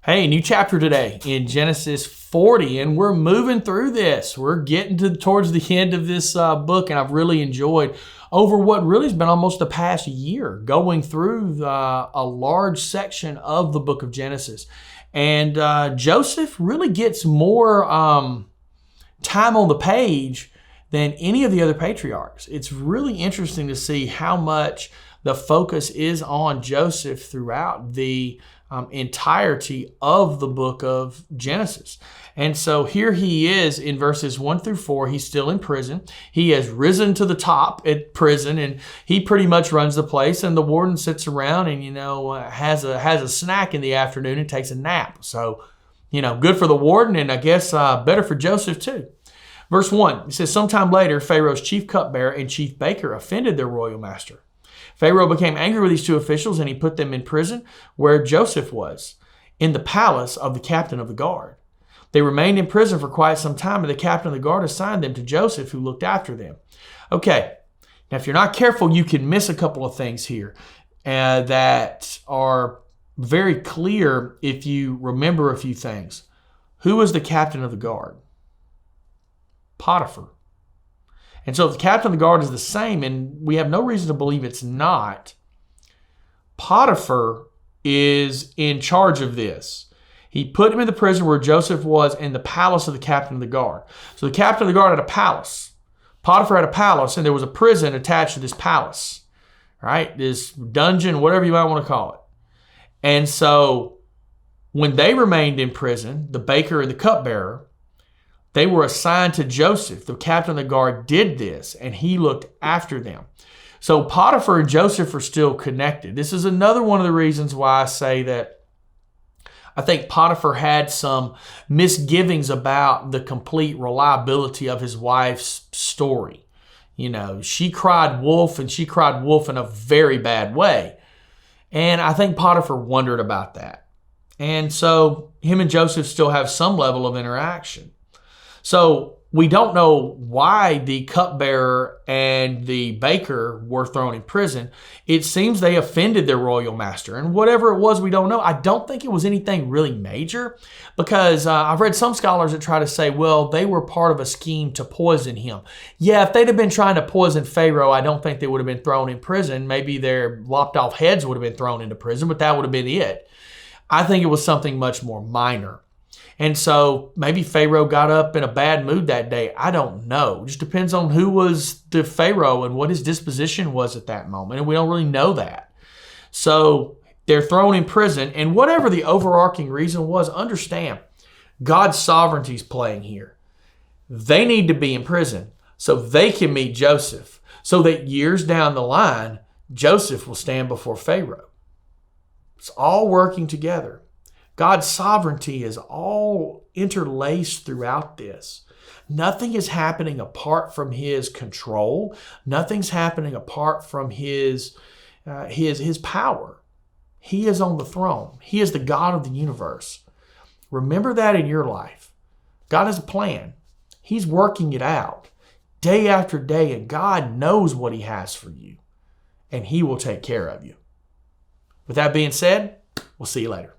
Hey, new chapter today in Genesis 40, and we're moving through this. We're getting towards the end of this book, and I've really enjoyed over what really has been almost the past year going through a large section of the book of Genesis. And Joseph really gets more time on the page than any of the other patriarchs. It's really interesting to see how much the focus is on Joseph throughout the entirety of the book of Genesis. And so here he is in verses 1 through 4. He's still in prison. He has risen to the top at prison, and he pretty much runs the place. And the warden sits around and, has a snack in the afternoon and takes a nap. So, good for the warden, and I guess better for Joseph too. Verse 1, it says, sometime later, Pharaoh's chief cupbearer and chief baker offended their royal master. Pharaoh became angry with these two officials, and he put them in prison where Joseph was, in the palace of the captain of the guard. They remained in prison for quite some time, and the captain of the guard assigned them to Joseph, who looked after them. Okay, now if you're not careful, you can miss a couple of things here that are very clear if you remember a few things. Who was the captain of the guard? Potiphar. And so if the captain of the guard is the same, and we have no reason to believe it's not, Potiphar is in charge of this. He put him in the prison where Joseph was in the palace of the captain of the guard. So the captain of the guard had a palace. Potiphar had a palace, and there was a prison attached to this palace, right? This dungeon, whatever you might want to call it. And so when they remained in prison, the baker and the cupbearer, they were assigned to Joseph. The captain of the guard did this, and he looked after them. So Potiphar and Joseph are still connected. This is another one of the reasons why I say that I think Potiphar had some misgivings about the complete reliability of his wife's story. She cried wolf, and she cried wolf in a very bad way. And I think Potiphar wondered about that. And so him and Joseph still have some level of interaction. So we don't know why the cupbearer and the baker were thrown in prison. It seems they offended their royal master. And whatever it was, we don't know. I don't think it was anything really major, because I've read some scholars that try to say, well, they were part of a scheme to poison him. Yeah, if they'd have been trying to poison Pharaoh, I don't think they would have been thrown in prison. Maybe their lopped off heads would have been thrown into prison, but that would have been it. I think it was something much more minor. And so maybe Pharaoh got up in a bad mood that day. I don't know. It just depends on who was the Pharaoh and what his disposition was at that moment. And we don't really know that. So they're thrown in prison. And whatever the overarching reason was, understand God's sovereignty is playing here. They need to be in prison so they can meet Joseph, so that years down the line, Joseph will stand before Pharaoh. It's all working together. God's sovereignty is all interlaced throughout this. Nothing is happening apart from His control. Nothing's happening apart from His power. He is on the throne. He is the God of the universe. Remember that in your life. God has a plan. He's working it out day after day, and God knows what He has for you, and He will take care of you. With that being said, we'll see you later.